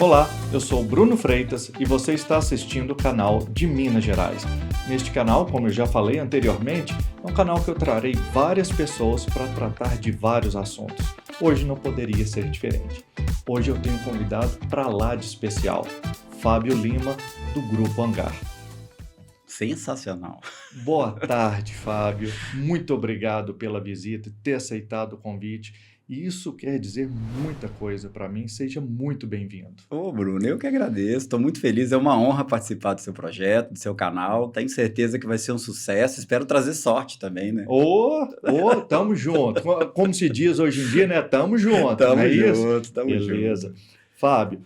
Olá, eu sou o Bruno Freitas e você está assistindo o canal de Minas Gerais. Neste canal, como eu já falei anteriormente, é um canal que eu trarei várias pessoas para tratar de vários assuntos. Hoje não poderia ser diferente. Hoje eu tenho um convidado para lá de especial, Fábio Lima, do Grupo Hangar. Sensacional. Boa tarde, Fábio. Muito obrigado pela visita, ter aceitado o convite. E isso quer dizer muita coisa para mim. Seja muito bem-vindo. Ô, Bruno, eu que agradeço, estou muito feliz, é uma honra participar do seu projeto, do seu canal, tenho certeza que vai ser um sucesso, espero trazer sorte também, né? Tamo junto. Como se diz hoje em dia, né? Tamo junto, não Tamo é isso? junto, tamo Beleza. junto. Fábio,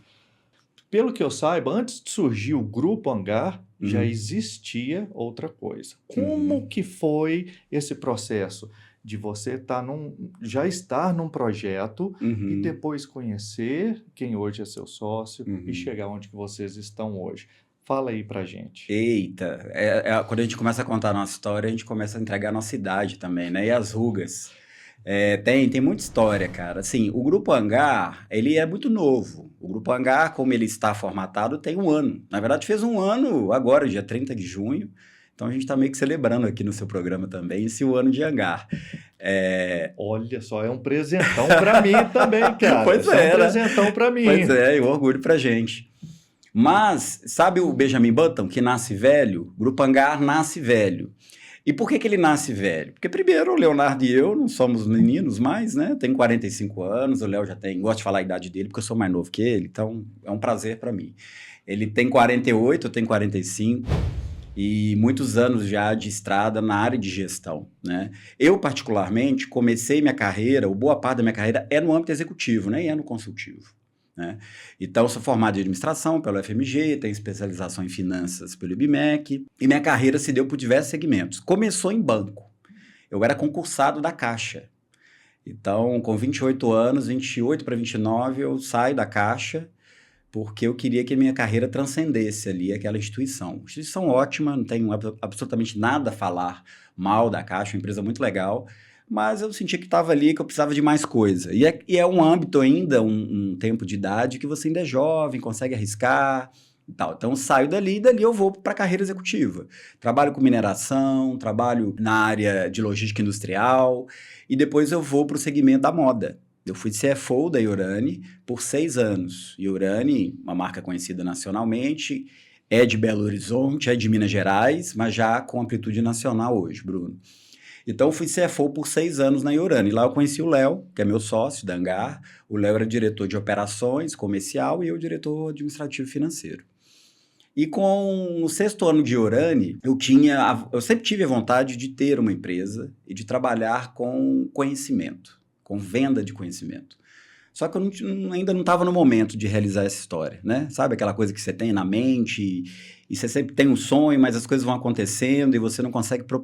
pelo que eu saiba, antes de surgir o Grupo Hangar, já Uhum. existia outra coisa. Como que foi esse processo de você já estar num projeto e Uhum. depois conhecer quem hoje é seu sócio e Uhum. chegar onde que vocês estão hoje? Fala aí pra gente. Eita, quando a gente começa a contar a nossa história, a gente começa a entregar a nossa idade também, né? E as rugas. Tem muita história, cara. Assim, o Grupo Hangar, ele é muito novo. O Grupo Hangar, como ele está formatado, tem um ano. Na verdade, fez um ano agora, dia 30 de junho. Então, a gente está meio que celebrando aqui no seu programa também esse o ano de Hangar. Olha só, é um presentão pra mim também, cara. Pois Isso é um é, né? presentão pra Pois mim. é, e um orgulho pra gente. Mas, sabe o Benjamin Button, que nasce velho? O Grupo Hangar nasce velho. E por que ele nasce velho? Porque, primeiro, o Leonardo e eu não somos meninos mais, né? Tenho 45 anos, o Léo já tem... Gosto de falar a idade dele, porque eu sou mais novo que ele, então é um prazer para mim. Ele tem 48, eu tenho 45, e muitos anos já de estrada na área de gestão, né? Eu, particularmente, comecei minha carreira, ou boa parte da minha carreira é no âmbito executivo, nem é no consultivo, né? Então, sou formado em administração pelo FMG, tenho especialização em finanças pelo IBMEC, e minha carreira se deu por diversos segmentos. Começou em banco. Eu era concursado da Caixa. Então, com 28 anos, 28 para 29, eu saio da Caixa porque eu queria que a minha carreira transcendesse ali aquela instituição. Instituição ótima, não tenho absolutamente nada a falar mal da Caixa, uma empresa muito legal, mas eu sentia que estava ali, que eu precisava de mais coisa. E é um âmbito ainda, um tempo de idade, que você ainda é jovem, consegue arriscar e tal. Então, eu saio dali e dali eu vou para a carreira executiva. Trabalho com mineração, trabalho na área de logística industrial e depois eu vou para o segmento da moda. Eu fui CFO da Iorani por 6 anos. Iorani, uma marca conhecida nacionalmente, é de Belo Horizonte, é de Minas Gerais, mas já com amplitude nacional hoje, Bruno. Então, eu fui CFO por 6 anos na Iorani. Lá eu conheci o Léo, que é meu sócio da Hangar. O Léo era diretor de operações, comercial, e eu diretor administrativo e financeiro. E com o 6º ano de Iorani, eu sempre tive a vontade de ter uma empresa e de trabalhar com conhecimento, com venda de conhecimento. Só que eu ainda não estava no momento de realizar essa história, né? Sabe aquela coisa que você tem na mente e você sempre tem um sonho, mas as coisas vão acontecendo e você não consegue pôr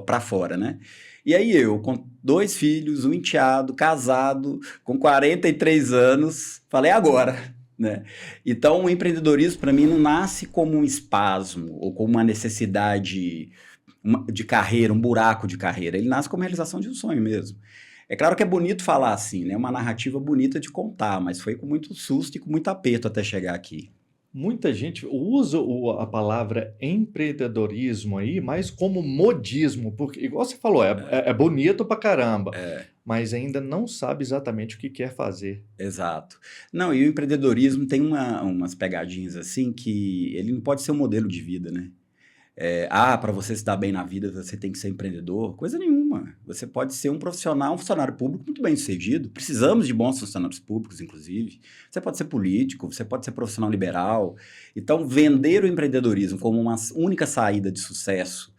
para fora, né? E aí eu, com 2 filhos, um enteado, casado, com 43 anos, falei agora, né? Então o empreendedorismo para mim não nasce como um espasmo ou como uma necessidade de carreira, um buraco de carreira. Ele nasce como realização de um sonho mesmo. É claro que é bonito falar assim, né? Uma narrativa bonita de contar, mas foi com muito susto e com muito aperto até chegar aqui. Muita gente usa a palavra empreendedorismo aí, mas como modismo, porque, igual você falou, é bonito pra caramba, mas ainda não sabe exatamente o que quer fazer. Exato. Não, e o empreendedorismo tem umas pegadinhas assim que ele não pode ser um modelo de vida, né? Para você se dar bem na vida, você tem que ser empreendedor. Coisa nenhuma. Você pode ser um profissional, um funcionário público muito bem sucedido. Precisamos de bons funcionários públicos, inclusive. Você pode ser político, você pode ser profissional liberal. Então, vender o empreendedorismo como uma única saída de sucesso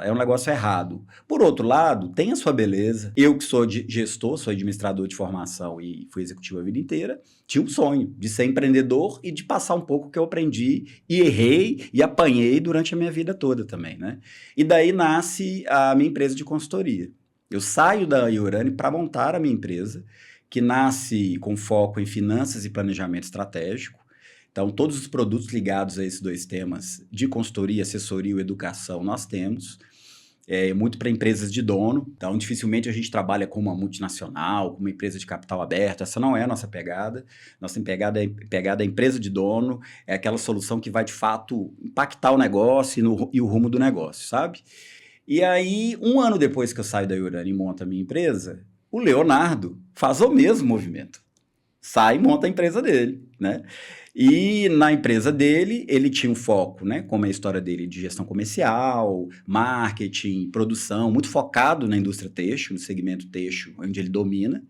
é um negócio errado. Por outro lado, tem a sua beleza. Eu que sou gestor, sou administrador de formação e fui executivo a vida inteira, tinha um sonho de ser empreendedor e de passar um pouco o que eu aprendi e errei e apanhei durante a minha vida toda também, né? E daí nasce a minha empresa de consultoria. Eu saio da Iorani para montar a minha empresa, que nasce com foco em finanças e planejamento estratégico. Então, todos os produtos ligados a esses 2 temas, de consultoria, assessoria e educação, nós temos. muito para empresas de dono. Então, dificilmente a gente trabalha com uma multinacional, com uma empresa de capital aberto. Essa não é a nossa pegada. Nossa pegada é empresa de dono, é aquela solução que vai, de fato, impactar o negócio e o rumo do negócio, sabe? E aí, um ano depois que eu saio da Iurani e monto a minha empresa, o Leonardo faz o mesmo movimento. Sai e monta a empresa dele, né? E na empresa dele, ele tinha um foco, né? Como é a história dele de gestão comercial, marketing, produção, muito focado na indústria têxtil, no segmento têxtil, onde ele domina.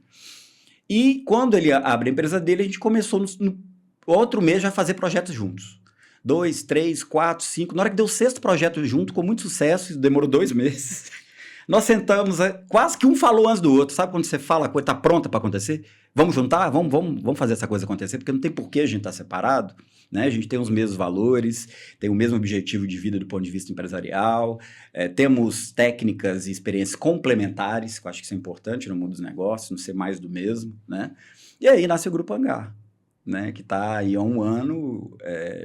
E quando ele abre a empresa dele, a gente começou no outro mês já a fazer projetos juntos. 2, 3, 4, 5. Na hora que deu o 6º projeto junto, com muito sucesso, demorou 2 meses. Nós sentamos, quase que um falou antes do outro. Sabe quando você fala, a coisa está pronta para acontecer? Vamos juntar? Vamos fazer essa coisa acontecer, porque não tem por que a gente estar separado, né? A gente tem os mesmos valores, tem o mesmo objetivo de vida do ponto de vista empresarial, temos técnicas e experiências complementares, que eu acho que isso é importante no mundo dos negócios, não ser mais do mesmo, né? E aí nasce o Grupo Hangar, né? Que está aí há um ano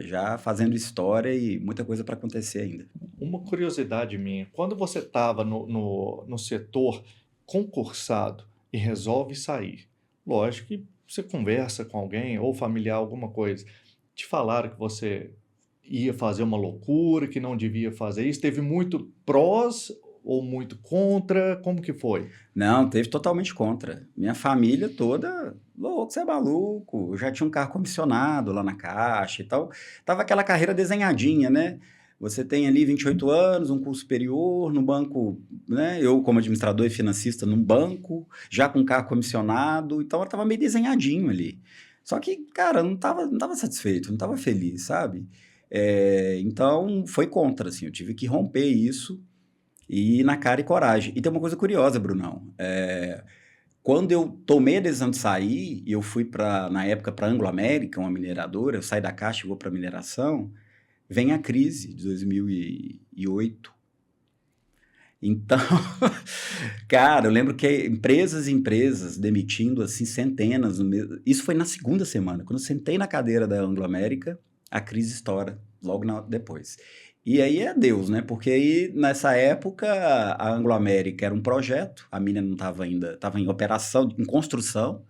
já fazendo história e muita coisa para acontecer ainda. Uma curiosidade minha, quando você estava no setor concursado e resolve sair, lógico que você conversa com alguém ou familiar, alguma coisa, te falaram que você ia fazer uma loucura, que não devia fazer isso, teve muito prós ou muito contra, como que foi? Não, teve totalmente contra. Minha família toda, louco, você é maluco, eu já tinha um carro comissionado lá na Caixa e tal, tava aquela carreira desenhadinha, né? Você tem ali 28 anos, um curso superior, no banco, né? Eu, como administrador e financista, num banco, já com carro comissionado, então eu tava meio desenhadinho ali. Só que, cara, eu não tava satisfeito, não tava feliz, sabe? Então, foi contra, assim, eu tive que romper isso e ir na cara e coragem. E tem uma coisa curiosa, Brunão, quando eu tomei a decisão de sair, eu fui, na época, para a Anglo-América, uma mineradora, eu saí da Caixa e vou para a mineração, vem a crise de 2008. Então, cara, eu lembro que empresas e empresas demitindo, assim, centenas. Isso foi na segunda semana. Quando eu sentei na cadeira da Anglo-América, a crise estoura logo depois. E aí é Deus, né? Porque aí, nessa época, a Anglo-América era um projeto, a mina não estava ainda, estava em operação, em construção,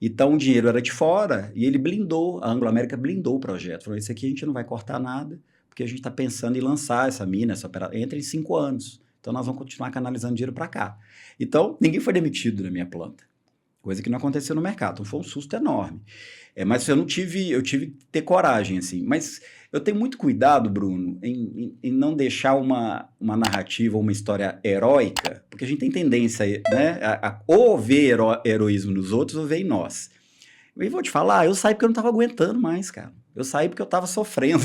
então o dinheiro era de fora e ele blindou, a Anglo-América blindou o projeto. Falou, isso aqui a gente não vai cortar nada, porque a gente está pensando em lançar essa mina, essa operação, entra em 5 anos. Então nós vamos continuar canalizando dinheiro para cá. Então ninguém foi demitido na minha planta, coisa que não aconteceu no mercado. Então foi um susto enorme. Mas eu tive que ter coragem, assim. Mas eu tenho muito cuidado, Bruno, em não deixar uma narrativa, uma história heróica, porque a gente tem tendência, né, ou ver heroísmo nos outros ou ver em nós. E vou te falar, eu saí porque eu não estava aguentando mais, cara. Eu saí porque eu estava sofrendo.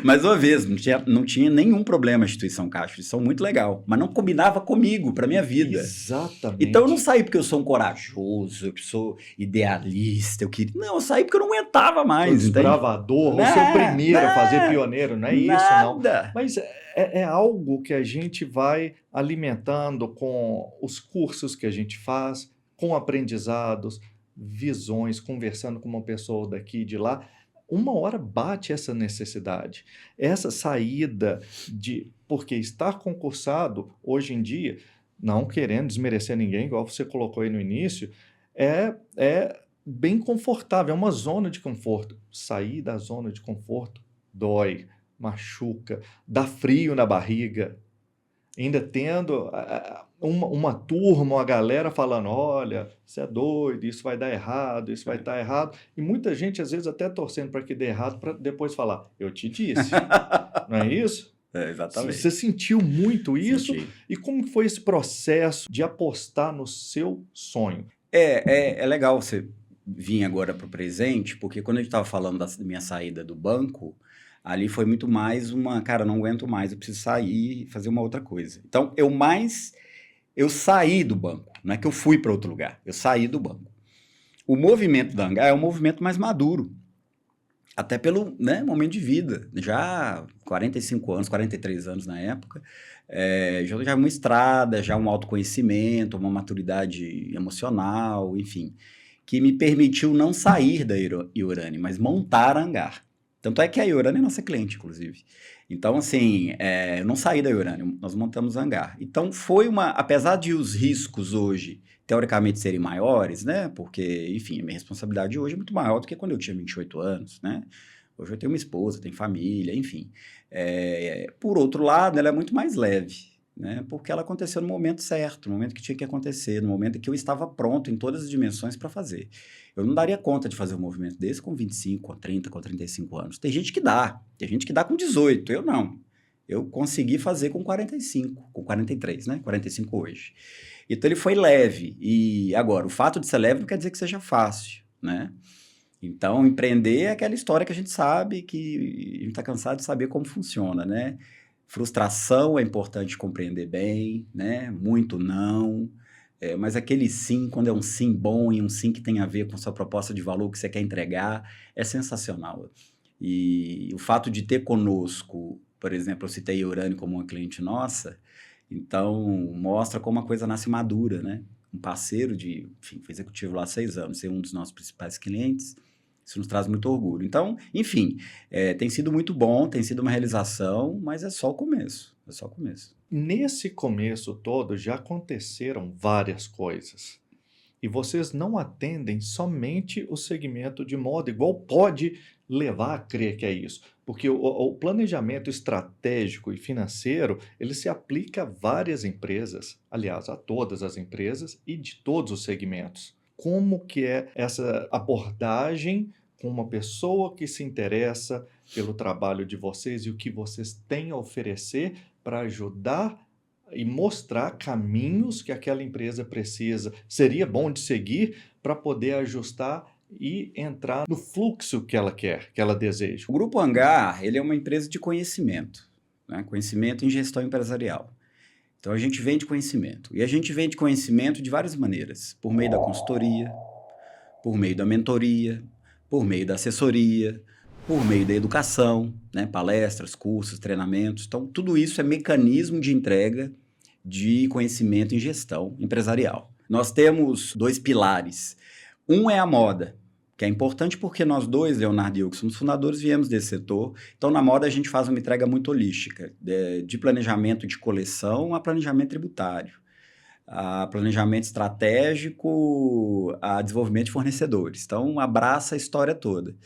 Mais uma vez, não tinha nenhum problema a instituição Caixa, instituição muito legal, mas não combinava comigo, para minha vida. Exatamente. Então eu não saí porque eu sou um corajoso, eu sou idealista, Não, eu saí porque eu não aguentava mais. Desbravador, você é o primeiro a fazer pioneiro, não é isso, não. Mas é algo que a gente vai alimentando com os cursos que a gente faz, com aprendizados, visões, conversando com uma pessoa daqui e de lá. Uma hora bate essa necessidade, essa saída porque estar concursado hoje em dia, não querendo desmerecer ninguém, igual você colocou aí no início, é bem confortável, é uma zona de conforto. Sair da zona de conforto dói, machuca, dá frio na barriga, ainda tendo uma turma, uma galera falando, olha, você é doido, isso vai dar errado, isso vai dar errado. E muita gente, às vezes, até torcendo para que dê errado, para depois falar, eu te disse. Não é isso? Exatamente. Você sentiu muito isso? Senti. E como foi esse processo de apostar no seu sonho? É legal você vir agora para o presente, porque quando a gente estava falando da minha saída do banco, ali foi muito mais cara, não aguento mais, eu preciso sair e fazer uma outra coisa. Então, eu saí do banco, não é que eu fui para outro lugar, eu saí do banco. O movimento da Hangar é um movimento mais maduro, até pelo, né, momento de vida, já 45 anos, 43 anos na época, já uma estrada, já um autoconhecimento, uma maturidade emocional, enfim, que me permitiu não sair da Iurani, mas montar a Hangar. Tanto é que a Iorani é nossa cliente, inclusive. Então, assim, eu não saí da Iorani, nós montamos Hangar. Então, apesar de os riscos hoje, teoricamente, serem maiores, né? Porque, enfim, a minha responsabilidade hoje é muito maior do que quando eu tinha 28 anos, né? Hoje eu tenho uma esposa, tenho família, enfim. Por outro lado, ela é muito mais leve, né? Porque ela aconteceu no momento certo, no momento que tinha que acontecer, no momento em que eu estava pronto em todas as dimensões para fazer. Eu não daria conta de fazer um movimento desse com 25, com 30, com 35 anos. Tem gente que dá com 18, eu não. Eu consegui fazer com 45, com 43, né? 45 hoje. Então ele foi leve. E agora, o fato de ser leve não quer dizer que seja fácil, né? Então, empreender é aquela história que a gente sabe, que a gente está cansado de saber como funciona, né? Frustração é importante compreender bem, né? Muito não. Mas aquele sim, quando é um sim bom e um sim que tem a ver com sua proposta de valor que você quer entregar, é sensacional. E o fato de ter conosco, por exemplo, eu citei a Urani como uma cliente nossa, então mostra como a coisa nasce madura, né? Um parceiro enfim, foi executivo lá há 6 anos, ser um dos nossos principais clientes, isso nos traz muito orgulho. Então, enfim, tem sido muito bom, tem sido uma realização, mas é só o começo, é só o começo. Nesse começo todo já aconteceram várias coisas. E vocês não atendem somente o segmento de moda, igual pode levar a crer que é isso. Porque o planejamento estratégico e financeiro, ele se aplica a várias empresas, aliás, a todas as empresas e de todos os segmentos. Como que é essa abordagem com uma pessoa que se interessa pelo trabalho de vocês e o que vocês têm a oferecer para ajudar e mostrar caminhos que aquela empresa precisa, seria bom de seguir para poder ajustar e entrar no fluxo que ela quer, que ela deseja. O Grupo Hangar, ele é uma empresa de conhecimento, né? Conhecimento em gestão empresarial. Então, a gente vende conhecimento. E a gente vende conhecimento de várias maneiras. Por meio da consultoria, por meio da mentoria, por meio da assessoria, por meio da educação, né? Palestras, cursos, treinamentos. Então, tudo isso é mecanismo de entrega de conhecimento em gestão empresarial. Nós temos 2 pilares. Um é a moda, que é importante porque nós dois, Leonardo e eu, que somos fundadores, viemos desse setor. Então, na moda, a gente faz uma entrega muito holística, de planejamento de coleção a planejamento tributário, a planejamento estratégico, a desenvolvimento de fornecedores. Então, abraça a história toda.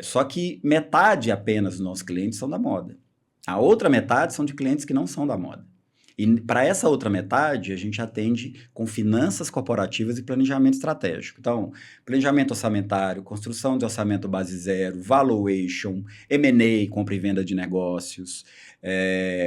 Só que metade apenas dos nossos clientes são da moda. A outra metade são de clientes que não são da moda. E para essa outra metade, a gente atende com finanças corporativas e planejamento estratégico. Então, planejamento orçamentário, construção de orçamento base zero, valuation, M&A, compra e venda de negócios,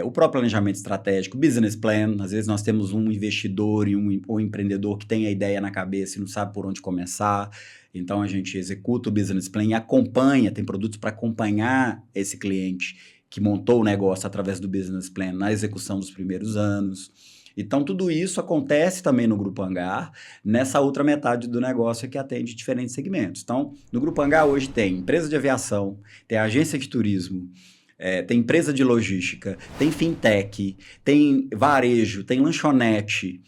o próprio planejamento estratégico, business plan. Às vezes nós temos um investidor e um empreendedor que tem a ideia na cabeça e não sabe por onde começar. Então, a gente executa o business plan e acompanha, tem produtos para acompanhar esse cliente que montou o negócio através do business plan na execução dos primeiros anos. Então, tudo isso acontece também no Grupo Hangar, nessa outra metade do negócio que atende diferentes segmentos. Então, no Grupo Hangar hoje tem empresa de aviação, tem agência de turismo, tem empresa de logística, tem fintech, tem varejo, tem lanchonete,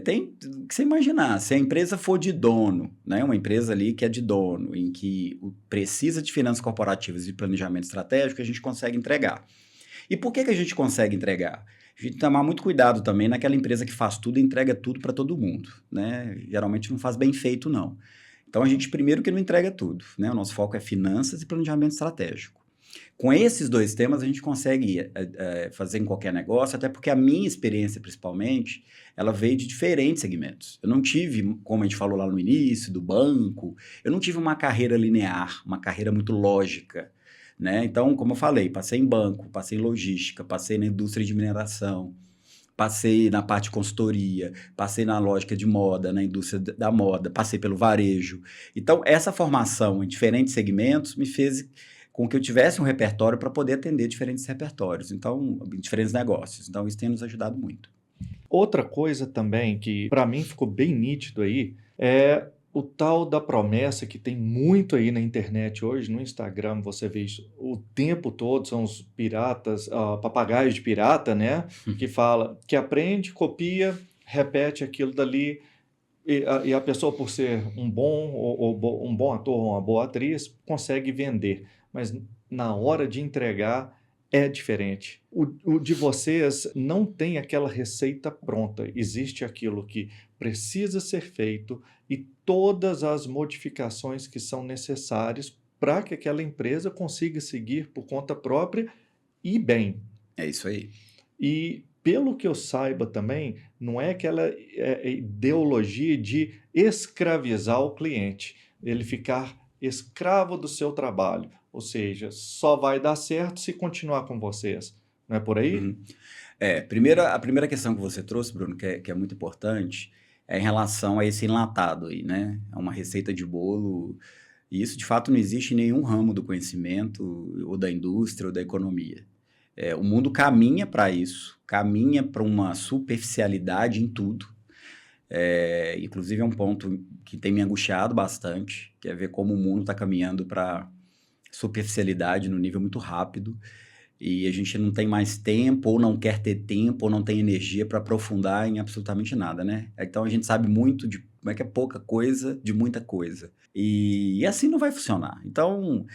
tem o que você imaginar. Se a empresa for de dono, né, uma empresa ali que é de dono, em que precisa de finanças corporativas e planejamento estratégico, a gente consegue entregar. E por que a gente consegue entregar? A gente tem que tomar muito cuidado também naquela empresa que faz tudo e entrega tudo para todo mundo, né? Geralmente não faz bem feito, não. Então, a gente primeiro que não entrega tudo, né? O nosso foco é finanças e planejamento estratégico. Com esses 2 temas, a gente consegue fazer em qualquer negócio, até porque a minha experiência, principalmente, ela veio de diferentes segmentos. Eu não tive, como a gente falou lá no início, do banco, eu não tive uma carreira linear, uma carreira muito lógica, né? Então, como eu falei, passei em banco, passei em logística, passei na indústria de mineração, passei na parte de consultoria, passei na lógica de moda, na indústria da moda, passei pelo varejo. Então, essa formação em diferentes segmentos me fez com que eu tivesse um repertório para poder atender diferentes repertórios, então, diferentes negócios. Então, isso tem nos ajudado muito. Outra coisa também que para mim ficou bem nítido aí é o tal da promessa que tem muito aí na internet hoje, no Instagram você vê isso o tempo todo, são os piratas, papagaios de pirata, né? Que fala, que aprende, copia, repete aquilo dali E a pessoa, por ser um bom, um bom ator ou uma boa atriz, consegue vender, mas na hora de entregar é diferente. O de vocês não tem aquela receita pronta, existe aquilo que precisa ser feito e todas as modificações que são necessárias para que aquela empresa consiga seguir por conta própria e bem. É isso aí. E, pelo que eu saiba também, não é aquela ideologia de escravizar o cliente, ele ficar escravo do seu trabalho, ou seja, só vai dar certo se continuar com vocês. Não é por aí? Uhum. A primeira questão que você trouxe, Bruno, que é muito importante, é em relação a esse enlatado aí, né? É uma receita de bolo, e isso de fato não existe em nenhum ramo do conhecimento, ou da indústria, ou da economia. O mundo caminha para isso, caminha para uma superficialidade em tudo. Inclusive é um ponto que tem me angustiado bastante, que é ver como o mundo está caminhando para superficialidade no nível muito rápido, e a gente não tem mais tempo, ou não quer ter tempo, ou não tem energia para aprofundar em absolutamente nada, né? Então a gente sabe muito de como é que é pouca coisa de muita coisa. E assim não vai funcionar. Então,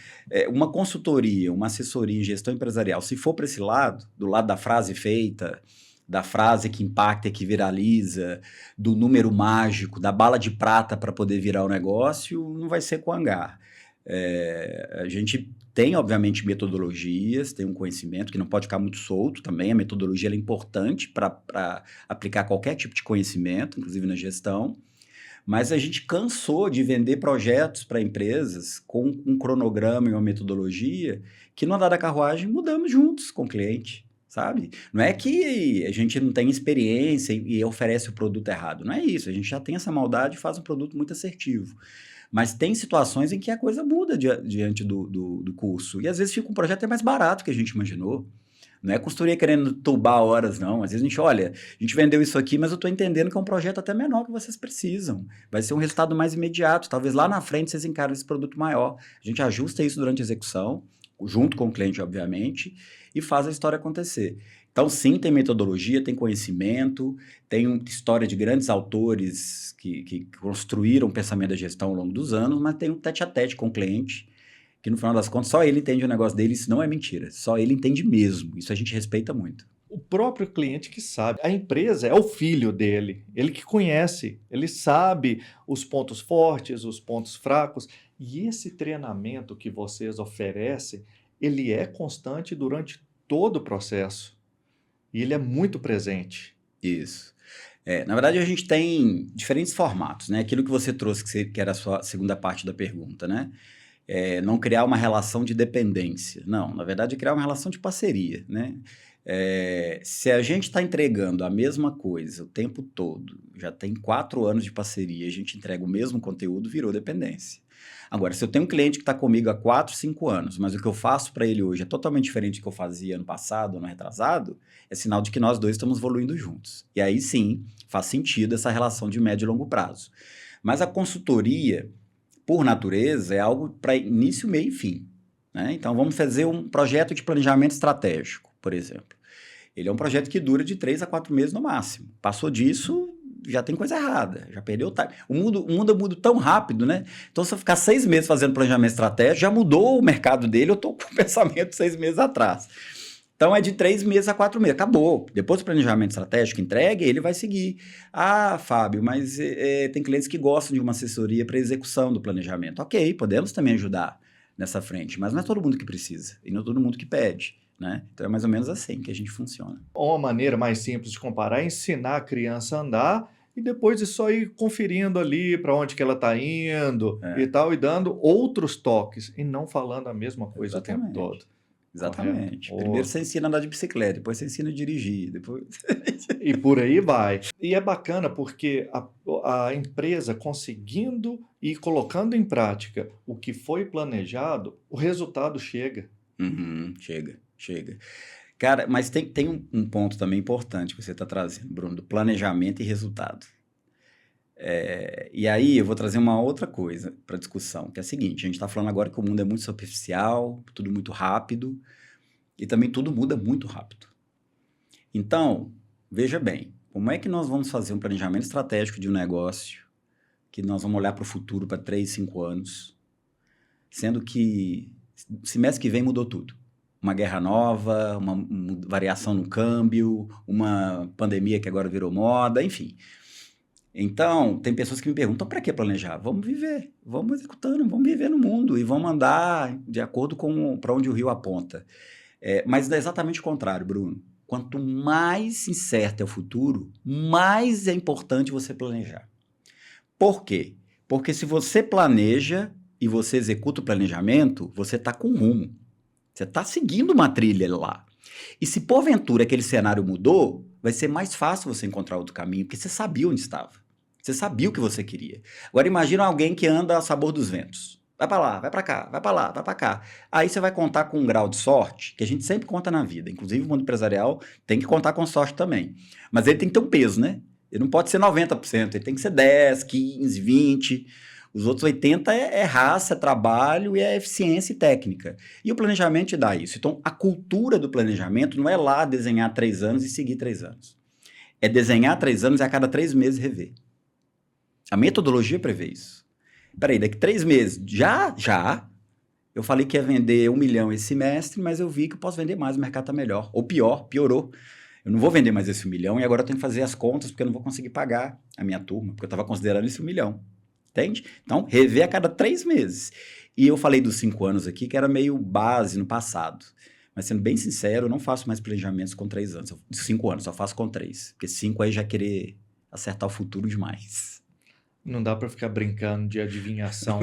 uma consultoria, uma assessoria em gestão empresarial, se for para esse lado, do lado da frase feita, da frase que impacta e que viraliza, do número mágico, da bala de prata para poder virar o negócio, não vai ser com hangar. A gente tem, obviamente, metodologias, tem um conhecimento que não pode ficar muito solto também. A metodologia é importante para aplicar qualquer tipo de conhecimento, inclusive na gestão. Mas a gente cansou de vender projetos para empresas com um cronograma e uma metodologia que, no andar da carruagem, mudamos juntos com o cliente, sabe? Não é que a gente não tem experiência e oferece o produto errado. Não é isso. A gente já tem essa maldade e faz um produto muito assertivo. Mas tem situações em que a coisa muda diante do curso. E às vezes fica um projeto até mais barato que a gente imaginou. Não é consultoria querendo tubar horas, não. Às vezes a gente, olha, a gente vendeu isso aqui, mas eu estou entendendo que é um projeto até menor que vocês precisam. Vai ser um resultado mais imediato. Talvez lá na frente vocês encarem esse produto maior. A gente ajusta isso durante a execução, junto com o cliente, obviamente, e faz a história acontecer. Então, sim, tem metodologia, tem conhecimento, tem uma história de grandes autores que construíram o pensamento da gestão ao longo dos anos, mas tem um tete-a-tete com o cliente, que no final das contas só ele entende o negócio dele, isso não é mentira, só ele entende mesmo, isso a gente respeita muito. O próprio cliente que sabe, a empresa é o filho dele, ele que conhece, ele sabe os pontos fortes, os pontos fracos, e esse treinamento que vocês oferecem, ele é constante durante todo o processo, e ele é muito presente. Isso. Na verdade, a gente tem diferentes formatos, né? Aquilo que você trouxe, que era a sua segunda parte da pergunta, né? Não criar uma relação de dependência. Não, na verdade, é criar uma relação de parceria, né? Se a gente está entregando a mesma coisa o tempo todo, já tem 4 anos de parceria, a gente entrega o mesmo conteúdo, virou dependência. Agora, se eu tenho um cliente que está comigo há 4, 5 anos, mas o que eu faço para ele hoje é totalmente diferente do que eu fazia ano passado, ano retrasado, é sinal de que nós dois estamos evoluindo juntos. E aí sim, faz sentido essa relação de médio e longo prazo. Mas a consultoria, por natureza, é algo para início, meio e fim, né? Então, vamos fazer um projeto de planejamento estratégico, por exemplo. Ele é um projeto que dura de 3 a 4 meses no máximo. Passou disso, já tem coisa errada, já perdeu o time. O mundo muda tão rápido, né? Então, se eu ficar 6 meses fazendo planejamento estratégico, já mudou o mercado dele, eu estou com o pensamento 6 meses atrás. Então, é de 3 meses a 4 meses, acabou. Depois do planejamento estratégico entregue, ele vai seguir. Ah, Fábio, mas tem clientes que gostam de uma assessoria para execução do planejamento. Ok, podemos também ajudar nessa frente, mas não é todo mundo que precisa e não é todo mundo que pede, né? Então, é mais ou menos assim que a gente funciona. Uma maneira mais simples de comparar é ensinar a criança a andar e depois de só ir conferindo ali para onde que ela está indo e tal, e dando outros toques e não falando a mesma coisa o tempo todo. Exatamente. Primeiro você ensina a andar de bicicleta, depois você ensina a dirigir, depois... E por aí vai. E é bacana porque a empresa conseguindo e colocando em prática o que foi planejado, o resultado chega. Uhum, chega. Cara, mas tem um ponto também importante que você está trazendo, Bruno, do planejamento e resultado. E aí eu vou trazer uma outra coisa para a discussão, que é a seguinte: a gente está falando agora que o mundo é muito superficial, tudo muito rápido, e também tudo muda muito rápido. Então, veja bem, como é que nós vamos fazer um planejamento estratégico de um negócio que nós vamos olhar para o futuro para 3, 5 anos, sendo que semestre que vem mudou tudo. Uma guerra nova, uma variação no câmbio, uma pandemia que agora virou moda, enfim. Então, tem pessoas que me perguntam, para que planejar? Vamos viver, vamos executando, vamos viver no mundo e vamos andar de acordo com para onde o rio aponta. Mas é exatamente o contrário, Bruno. Quanto mais incerto é o futuro, mais é importante você planejar. Por quê? Porque se você planeja e você executa o planejamento, você está com rumo. Você está seguindo uma trilha lá. E se porventura aquele cenário mudou, vai ser mais fácil você encontrar outro caminho, porque você sabia onde estava. Você sabia o que você queria. Agora imagina alguém que anda a sabor dos ventos. Vai para lá, vai para cá, vai para lá, vai para cá. Aí você vai contar com um grau de sorte, que a gente sempre conta na vida. Inclusive o mundo empresarial tem que contar com sorte também. Mas ele tem que ter um peso, né? Ele não pode ser 90%, ele tem que ser 10, 15, 20. Os outros 80 é raça, é trabalho e é eficiência e técnica. E o planejamento te dá isso. Então, a cultura do planejamento não é lá desenhar 3 anos e seguir 3 anos. É desenhar 3 anos e a cada 3 meses rever. A metodologia prevê isso. Peraí, daqui 3 meses, já, eu falei que ia vender 1 milhão esse semestre, mas eu vi que eu posso vender mais, o mercado está melhor. Ou pior, piorou. Eu não vou vender mais esse 1 milhão e agora eu tenho que fazer as contas porque eu não vou conseguir pagar a minha turma, porque eu estava considerando esse 1 milhão. Entende? Então, rever a cada 3 meses. E eu falei dos 5 anos aqui, que era meio base no passado. Mas, sendo bem sincero, eu não faço mais planejamentos com 3 anos. 5 anos, só faço com 3. Porque 5 aí já querer acertar o futuro demais. Não dá para ficar brincando de adivinhação.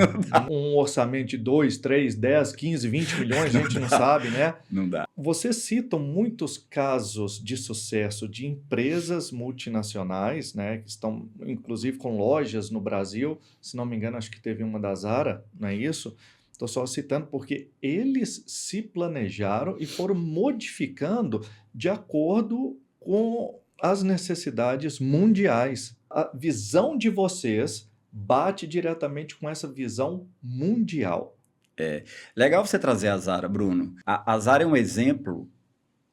Um orçamento de 2, 3, 10, 15, 20 milhões, a gente não sabe, né? Não dá. Você cita muitos casos de sucesso de empresas multinacionais, né, que estão, inclusive, com lojas no Brasil. Se não me engano, acho que teve uma da Zara, não é isso? Estou só citando porque eles se planejaram e foram modificando de acordo com as necessidades mundiais. A visão de vocês bate diretamente com essa visão mundial. Legal você trazer a Zara, Bruno. A Zara é um exemplo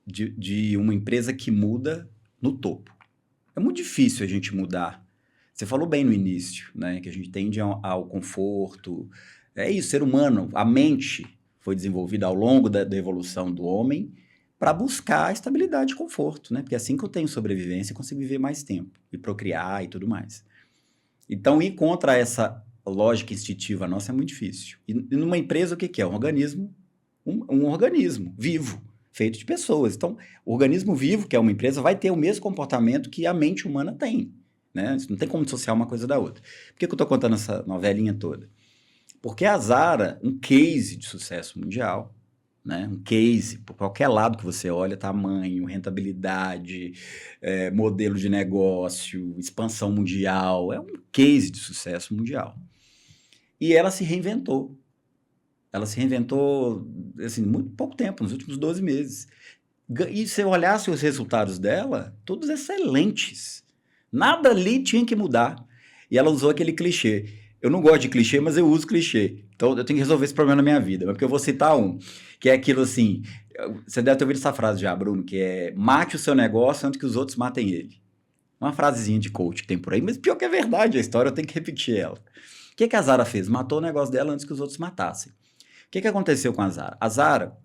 de uma empresa que muda no topo. É muito difícil a gente mudar. Você falou bem no início, né? Que a gente tende ao conforto. É isso, ser humano. A mente foi desenvolvida ao longo da evolução do homem para buscar estabilidade e conforto, né? Porque assim que eu tenho sobrevivência, eu consigo viver mais tempo e procriar e tudo mais. Então, ir contra essa lógica instintiva nossa é muito difícil. E numa empresa, o que é? Um organismo, um organismo vivo, feito de pessoas. Então, o organismo vivo, que é uma empresa, vai ter o mesmo comportamento que a mente humana tem, né? Não tem como dissociar uma coisa da outra. Por que eu estou contando essa novelinha toda? Porque a Zara, um case de sucesso mundial, né? Um case, por qualquer lado que você olha, tamanho, rentabilidade, modelo de negócio, expansão mundial, é um case de sucesso mundial. E ela se reinventou. Ela se reinventou, assim, muito pouco tempo, nos últimos 12 meses. E se eu olhasse os resultados dela, todos excelentes. Nada ali tinha que mudar. E ela usou aquele clichê. Eu não gosto de clichê, mas eu uso clichê. Então, eu tenho que resolver esse problema na minha vida. Porque eu vou citar um, que é aquilo assim... Você deve ter ouvido essa frase já, Bruno, que é mate o seu negócio antes que os outros matem ele. Uma frasezinha de coach que tem por aí, mas pior que é verdade a história, eu tenho que repetir ela. O que a Zara fez? Matou o negócio dela antes que os outros matassem. O que aconteceu com a Zara? A Zara,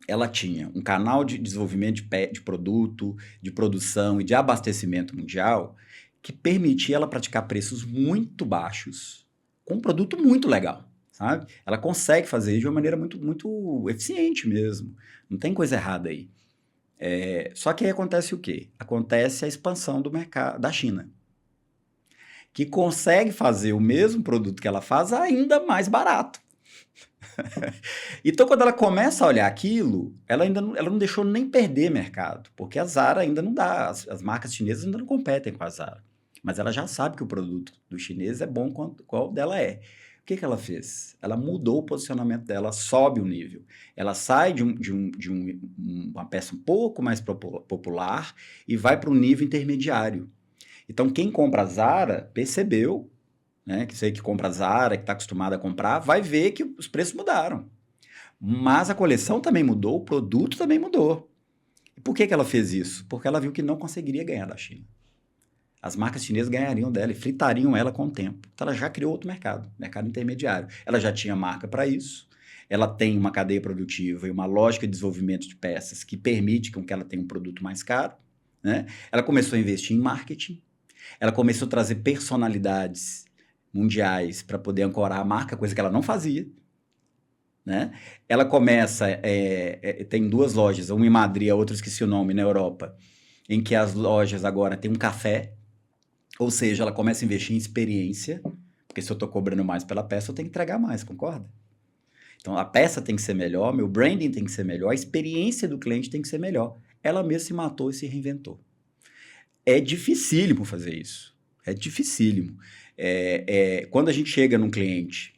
ela tinha um canal de desenvolvimento de produto, de produção e de abastecimento mundial que permitia ela praticar preços muito baixos com um produto muito legal, sabe? Ela consegue fazer de uma maneira muito, muito eficiente mesmo. Não tem coisa errada aí. Só que aí acontece o quê? Acontece a expansão do mercado da China, que consegue fazer o mesmo produto que ela faz ainda mais barato. Então, quando ela começa a olhar aquilo, ela não deixou nem perder mercado, porque a Zara ainda não dá, as marcas chinesas ainda não competem com a Zara. Mas ela já sabe que o produto do chinês é bom qual dela é. O que ela fez? Ela mudou o posicionamento dela, sobe o nível. Ela sai de uma peça um pouco mais popular e vai para um nível intermediário. Então, quem compra a Zara percebeu, né, que sei que compra a Zara, que está acostumado a comprar, vai ver que os preços mudaram. Mas a coleção também mudou, o produto também mudou. E por que ela fez isso? Porque ela viu que não conseguiria ganhar da China. As marcas chinesas ganhariam dela e fritariam ela com o tempo. Então, ela já criou outro mercado intermediário. Ela já tinha marca para isso, ela tem uma cadeia produtiva e uma lógica de desenvolvimento de peças que permite com que ela tenha um produto mais caro, né? Ela começou a investir em marketing, ela começou a trazer personalidades mundiais para poder ancorar a marca, coisa que ela não fazia, né? Ela começa, tem 2 lojas, uma em Madrid, a outra esqueci o nome, na Europa, em que as lojas agora têm um café, ou seja, ela começa a investir em experiência, porque se eu estou cobrando mais pela peça, eu tenho que entregar mais, concorda? Então, a peça tem que ser melhor, meu branding tem que ser melhor, a experiência do cliente tem que ser melhor. Ela mesma se matou e se reinventou. É dificílimo fazer isso. É dificílimo. Quando a gente chega num cliente,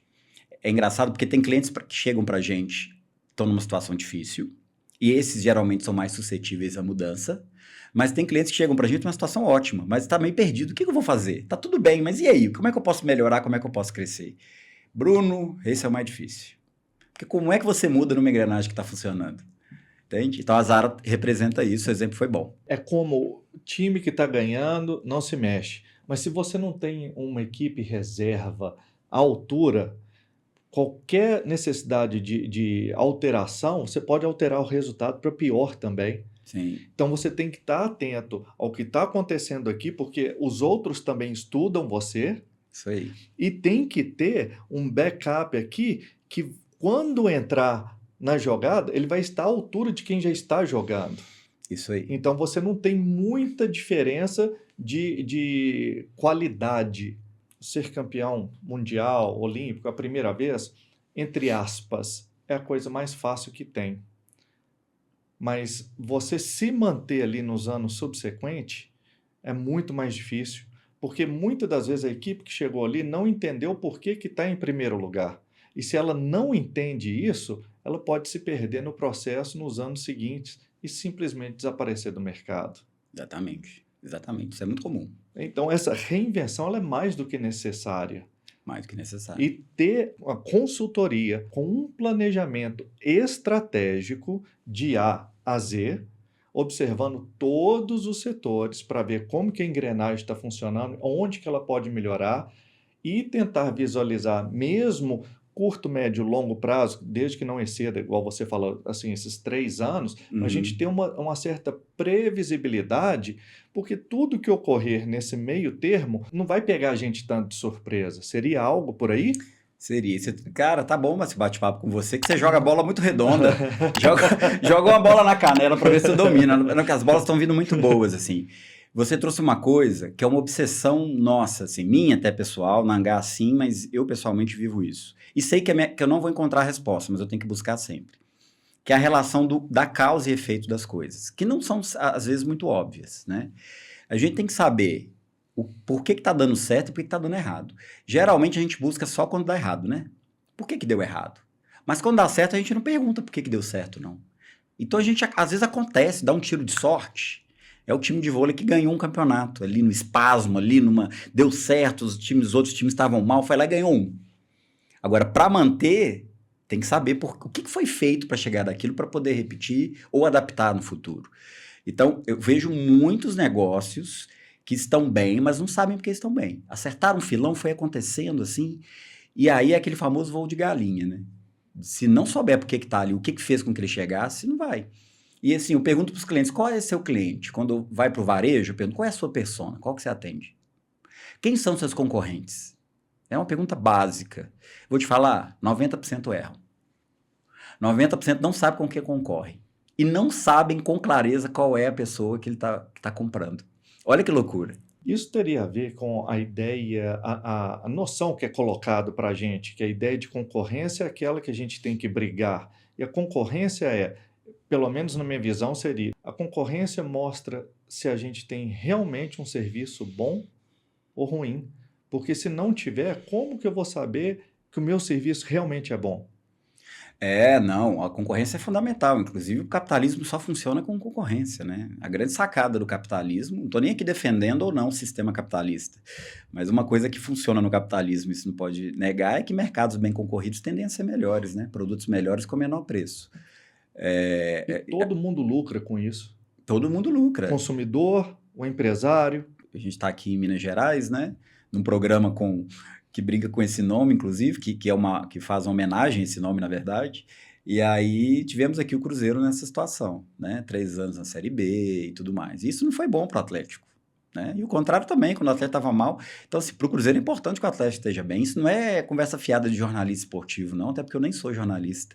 é engraçado porque tem clientes que chegam pra gente, estão numa situação difícil, e esses geralmente são mais suscetíveis à mudança, mas tem clientes que chegam pra gente numa situação ótima, mas tá meio perdido. O que eu vou fazer? Tá tudo bem, mas e aí? Como é que eu posso melhorar? Como é que eu posso crescer? Bruno, esse é o mais difícil. Porque como é que você muda numa engrenagem que está funcionando? Entende? Então, a Zara representa isso, o exemplo foi bom. É como o time que está ganhando não se mexe. Mas se você não tem uma equipe reserva à altura, qualquer necessidade de alteração, você pode alterar o resultado para pior também. Sim. Então você tem que estar atento ao que está acontecendo aqui, porque os outros também estudam você. Isso aí. E tem que ter um backup aqui que quando entrar na jogada, ele vai estar à altura de quem já está jogando. Isso aí. Então você não tem muita diferença de qualidade. Ser campeão mundial, olímpico, a primeira vez, entre aspas, é a coisa mais fácil que tem. Mas você se manter ali nos anos subsequentes é muito mais difícil, porque muitas das vezes a equipe que chegou ali não entendeu por que está em primeiro lugar. E se ela não entende isso, ela pode se perder no processo nos anos seguintes e simplesmente desaparecer do mercado. Exatamente. Exatamente. Isso é muito comum. Então, essa reinvenção ela é mais do que necessária. Mais do que necessário. E ter uma consultoria com um planejamento estratégico de A a Z, observando todos os setores para ver como que a engrenagem está funcionando, onde que ela pode melhorar e tentar visualizar mesmo curto, médio, longo prazo, desde que não exceda, igual você falou, assim, esses 3 anos, a gente tem uma certa previsibilidade, porque tudo que ocorrer nesse meio termo não vai pegar a gente tanto de surpresa. Seria algo por aí? Seria. Cara, tá bom esse bate-papo com você, que você joga a bola muito redonda. joga uma bola na canela para ver se você domina, porque as bolas estão vindo muito boas, assim. Você trouxe uma coisa que é uma obsessão nossa, assim, minha até pessoal, na Angá sim, mas eu pessoalmente vivo isso. E sei que eu não vou encontrar a resposta, mas eu tenho que buscar sempre. Que é a relação da causa e efeito das coisas, que não são, às vezes, muito óbvias, né? A gente tem que saber por que está dando certo e por que está dando errado. Geralmente a gente busca só quando dá errado, né? Por que deu errado? Mas quando dá certo, a gente não pergunta por que deu certo, não. Então a gente, às vezes acontece, dá um tiro de sorte. É o time de vôlei que ganhou um campeonato, ali no espasmo, deu certo, os outros times estavam mal, foi lá e ganhou um. Agora, para manter, tem que saber o que foi feito para chegar daquilo para poder repetir ou adaptar no futuro. Então, eu vejo muitos negócios que estão bem, mas não sabem porque estão bem. Acertaram um filão, foi acontecendo assim, e aí é aquele famoso voo de galinha, né? Se não souber por que está ali, o que fez com que ele chegasse, não vai. E assim, eu pergunto para os clientes, qual é seu cliente? Quando vai para o varejo, eu pergunto, qual é a sua persona? Qual que você atende? Quem são seus concorrentes? É uma pergunta básica. Vou te falar, 90% erram. 90% não sabe com o que concorre. E não sabem com clareza qual é a pessoa que ele tá comprando. Olha que loucura. Isso teria a ver com a ideia, a noção que é colocado para a gente, que a ideia de concorrência é aquela que a gente tem que brigar. E a concorrência pelo menos na minha visão, seria: a concorrência mostra se a gente tem realmente um serviço bom ou ruim. Porque se não tiver, como que eu vou saber que o meu serviço realmente é bom? Não, a concorrência é fundamental. Inclusive, o capitalismo só funciona com concorrência, né? A grande sacada do capitalismo, não estou nem aqui defendendo ou não o sistema capitalista, mas uma coisa que funciona no capitalismo, isso não pode negar, é que mercados bem concorridos tendem a ser melhores, né? Produtos melhores com menor preço. E todo mundo lucra com isso. Todo mundo lucra. O consumidor, o empresário. a gente está aqui em Minas Gerais, né? Num programa que brinca com esse nome, inclusive, que faz uma homenagem a esse nome, na verdade. E aí tivemos aqui o Cruzeiro nessa situação, né? 3 anos na Série B e tudo mais. E isso não foi bom para o Atlético, né? E o contrário também, quando o Atlético estava mal. Então, assim, para o Cruzeiro é importante que o Atlético esteja bem. Isso não é conversa fiada de jornalista esportivo, não, até porque eu nem sou jornalista.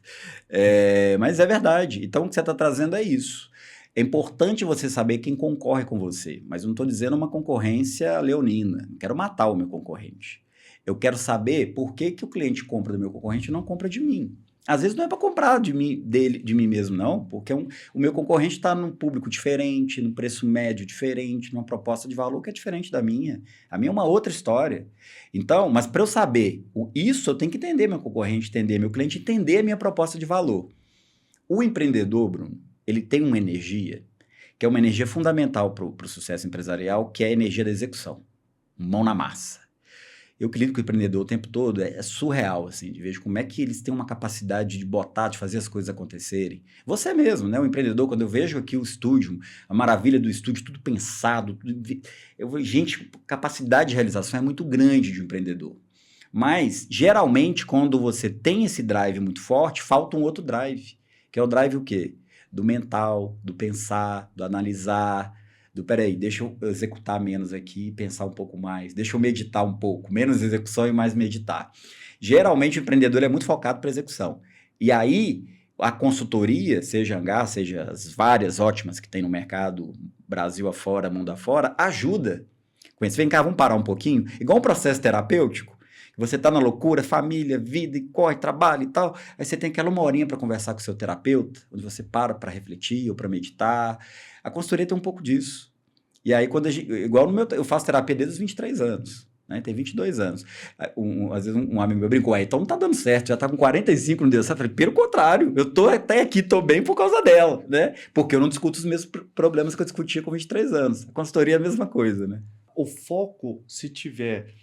Mas é verdade. Então, o que você está trazendo é isso. É importante você saber quem concorre com você, mas eu não estou dizendo uma concorrência leonina. Não quero matar o meu concorrente. Eu quero saber por que o cliente compra do meu concorrente e não compra de mim. Às vezes não é para comprar de mim mesmo, não, porque o meu concorrente está num público diferente, num preço médio diferente, numa proposta de valor que é diferente da minha. A minha é uma outra história. Então, mas para eu saber isso, eu tenho que entender meu concorrente, entender meu cliente, entender a minha proposta de valor. O empreendedor, Bruno, ele tem uma energia, que é uma energia fundamental para o sucesso empresarial, que é a energia da execução. Mão na massa. Eu que lido com o empreendedor o tempo todo, é surreal, assim, de ver como é que eles têm uma capacidade de botar, de fazer as coisas acontecerem. Você mesmo, né, o empreendedor, quando eu vejo aqui o estúdio, a maravilha do estúdio, tudo pensado, gente, capacidade de realização é muito grande de um empreendedor. Mas, geralmente, quando você tem esse drive muito forte, falta um outro drive, que é o drive o quê? Do mental, do pensar, do analisar, peraí, deixa eu executar menos aqui, pensar um pouco mais, deixa eu meditar um pouco, menos execução e mais meditar. Geralmente o empreendedor é muito focado para execução. E aí a consultoria, seja Angar, seja as várias ótimas que tem no mercado, Brasil afora, mundo afora, ajuda com isso. Vem cá, vamos parar um pouquinho, igual um processo terapêutico. Você está na loucura, família, vida, e corre, trabalho e tal. Aí você tem aquela 1 horinha para conversar com o seu terapeuta, onde você para refletir ou para meditar. A consultoria tem um pouco disso. E aí, igual eu faço terapia desde os 23 anos, né? Tem 22 anos. Às vezes um amigo meu brincou, então não tá dando certo, já tá com 45, não deu certo. Eu falei, pelo contrário, eu tô até aqui, tô bem por causa dela, né? Porque eu não discuto os mesmos problemas que eu discutia com 23 anos. A consultoria é a mesma coisa, né? O foco, se tiver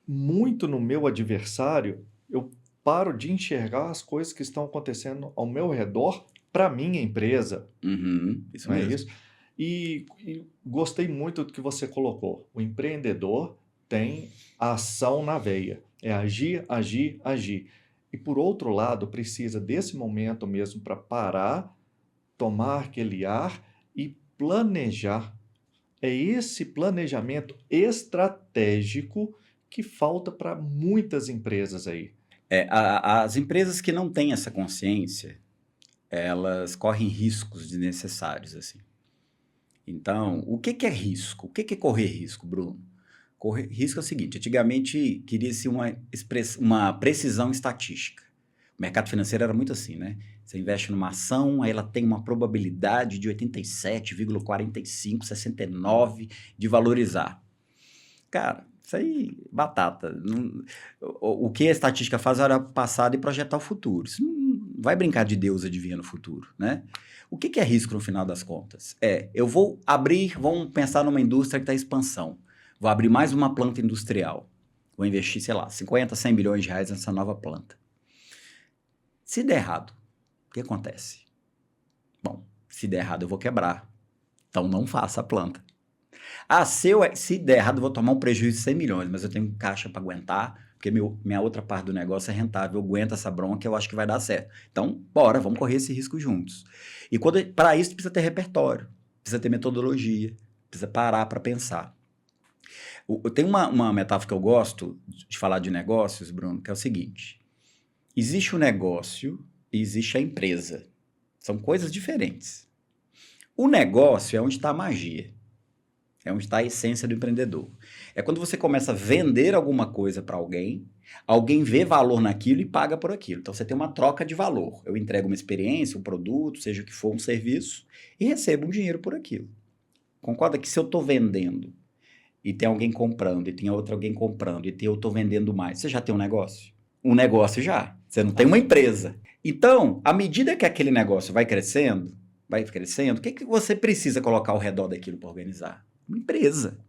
muito no meu adversário, eu paro de enxergar as coisas que estão acontecendo ao meu redor para minha empresa. Isso não é mesmo. isso? E gostei muito do que você colocou. O empreendedor tem a ação na veia. É agir, agir, agir. E por outro lado, precisa desse momento mesmo para parar, tomar aquele ar e planejar. É esse planejamento estratégico que falta para muitas empresas aí. As empresas que não têm essa consciência, elas correm riscos desnecessários, assim. Então, o que é risco? O que é correr risco, Bruno? Correr risco é o seguinte, antigamente queria-se uma precisão estatística. O mercado financeiro era muito assim, né? Você investe numa ação, aí ela tem uma probabilidade de 87,45, 69 de valorizar. Cara, isso aí, batata. O que a estatística faz é olhar para o passado e projetar o futuro. Isso não vai brincar de Deus adivinhando o futuro, né? O que é risco no final das contas? Eu vou vamos pensar numa indústria que está em expansão. Vou abrir mais uma planta industrial. Vou investir, sei lá, 50, 100 bilhões de reais nessa nova planta. Se der errado, o que acontece? Bom, se der errado eu vou quebrar. Então não faça a planta. Se der errado, eu vou tomar um prejuízo de 100 milhões, mas eu tenho caixa para aguentar, porque minha outra parte do negócio é rentável, eu aguento essa bronca, eu acho que vai dar certo. Então, bora, vamos correr esse risco juntos. E para isso, precisa ter repertório, precisa ter metodologia, precisa parar para pensar. Tem uma metáfora que eu gosto de falar de negócios, Bruno, que é o seguinte. Existe o negócio e existe a empresa. São coisas diferentes. O negócio é onde está a magia. É onde está a essência do empreendedor. É quando você começa a vender alguma coisa para alguém vê valor naquilo e paga por aquilo. Então, você tem uma troca de valor. Eu entrego uma experiência, um produto, seja o que for, um serviço, e recebo um dinheiro por aquilo. Concorda que se eu estou vendendo e tem alguém comprando, e tem outro alguém comprando, e eu estou vendendo mais, você já tem um negócio? Um negócio já. Você não tem uma empresa. Então, à medida que aquele negócio vai crescendo, o que você precisa colocar ao redor daquilo para organizar? Uma empresa.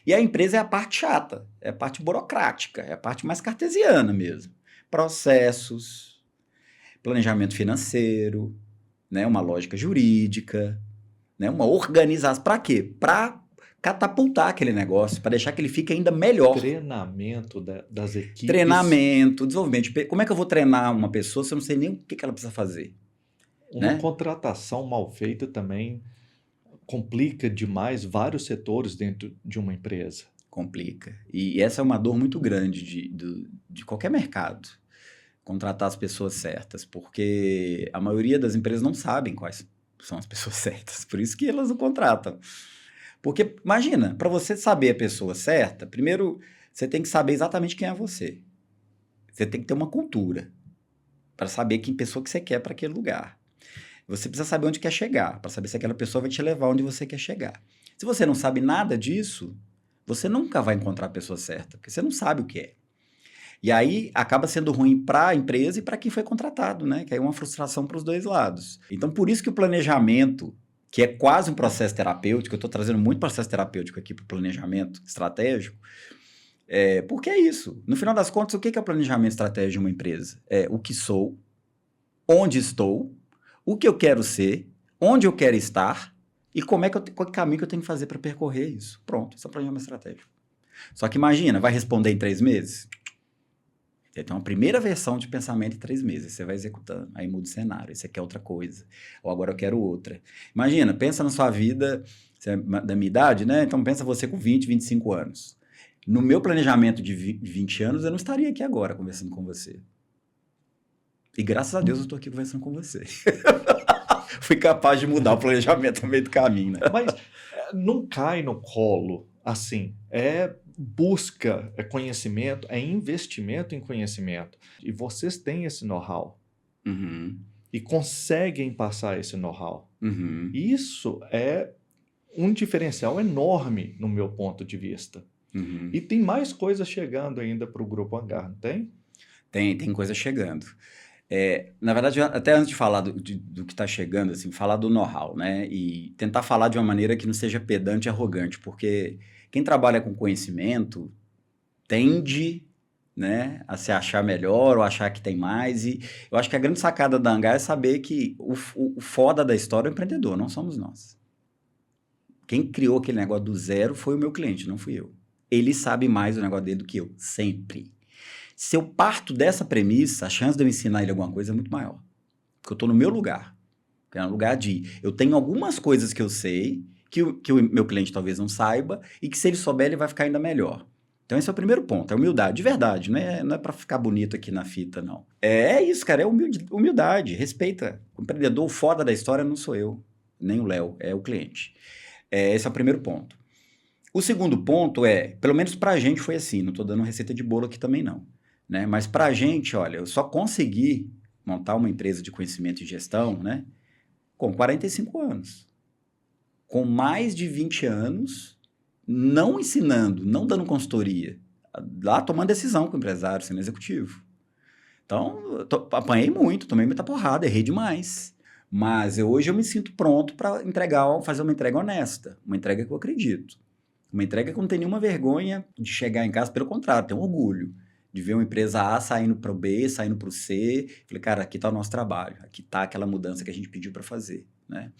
E a empresa é a parte chata, é a parte burocrática, é a parte mais cartesiana mesmo. Processos, planejamento financeiro, né, uma lógica jurídica, né, uma organização. Para quê? Para catapultar aquele negócio, para deixar que ele fique ainda melhor. Treinamento das equipes. Treinamento, desenvolvimento. Como é que eu vou treinar uma pessoa se eu não sei nem o que ela precisa fazer? Uma Né? contratação mal feita também complica demais vários setores dentro de uma empresa. Complica. E essa é uma dor muito grande de qualquer mercado. Contratar as pessoas certas, porque a maioria das empresas não sabem quais são as pessoas certas, por isso que elas não contratam. Porque, imagina, para você saber a pessoa certa, primeiro você tem que saber exatamente quem é você. Você tem que ter uma cultura para saber que pessoa que você quer para aquele lugar. Você precisa saber onde quer chegar, para saber se aquela pessoa vai te levar onde você quer chegar. Se você não sabe nada disso, você nunca vai encontrar a pessoa certa, porque você não sabe o que é. E aí acaba sendo ruim para a empresa e para quem foi contratado, né? Que aí é uma frustração para os dois lados. Então, por isso que o planejamento, que é quase um processo terapêutico, eu estou trazendo muito processo terapêutico aqui para o planejamento estratégico, porque é isso. No final das contas, o que é o planejamento estratégico de uma empresa? É o que sou, onde estou, o que eu quero ser, onde eu quero estar e qual caminho que eu tenho que fazer para percorrer isso. Pronto, esse é o planejamento estratégico. Só que imagina, vai responder em 3 meses? Você tem uma primeira versão de pensamento em 3 meses, você vai executando, aí muda o cenário, você quer outra coisa, ou agora eu quero outra. Imagina, pensa na sua vida, você é da minha idade, né? Então pensa você com 20, 25 anos. No meu planejamento de 20 anos, eu não estaria aqui agora conversando com você. E graças a Deus eu estou aqui conversando com você. Fui capaz de mudar o planejamento no meio do caminho, né? Mas não cai no colo, assim, busca, conhecimento, investimento em conhecimento. E vocês têm esse know-how. Uhum. E conseguem passar esse know-how. Uhum. Isso é um diferencial enorme no meu ponto de vista. Uhum. E tem mais coisas chegando ainda para o Grupo Hangar, não tem? Tem coisa chegando. Na verdade, até antes de falar do que está chegando, assim, falar do know-how, né? E tentar falar de uma maneira que não seja pedante e arrogante, porque quem trabalha com conhecimento tende, né, a se achar melhor ou achar que tem mais. E eu acho que a grande sacada da Hangar é saber que o foda da história é o empreendedor, não somos nós. Quem criou aquele negócio do zero foi o meu cliente, não fui eu. Ele sabe mais o negócio dele do que eu, sempre. Se eu parto dessa premissa, a chance de eu ensinar ele alguma coisa é muito maior. Porque eu estou no meu lugar. Que é um lugar eu tenho algumas coisas que eu sei, que o meu cliente talvez não saiba, e que se ele souber, ele vai ficar ainda melhor. Então esse é o primeiro ponto, é humildade, de verdade, não é para ficar bonito aqui na fita, não. É isso, cara, é humildade, respeita. O empreendedor, o foda da história não sou eu, nem o Léo, é o cliente. Esse é o primeiro ponto. O segundo ponto pelo menos pra gente foi assim, não estou dando receita de bolo aqui também não, né? Mas pra gente, olha, eu só consegui montar uma empresa de conhecimento e gestão, né, com 45 anos. Com mais de 20 anos, não ensinando, não dando consultoria, lá tomando decisão com o empresário, sendo executivo. Então, apanhei muito, tomei muita porrada, errei demais. Mas hoje eu me sinto pronto para fazer uma entrega honesta, uma entrega que eu acredito. Uma entrega que eu não tenho nenhuma vergonha de chegar em casa, pelo contrário, tenho orgulho de ver uma empresa A saindo para o B, saindo para o C. Falei, cara, aqui está o nosso trabalho, aqui está aquela mudança que a gente pediu para fazer, né?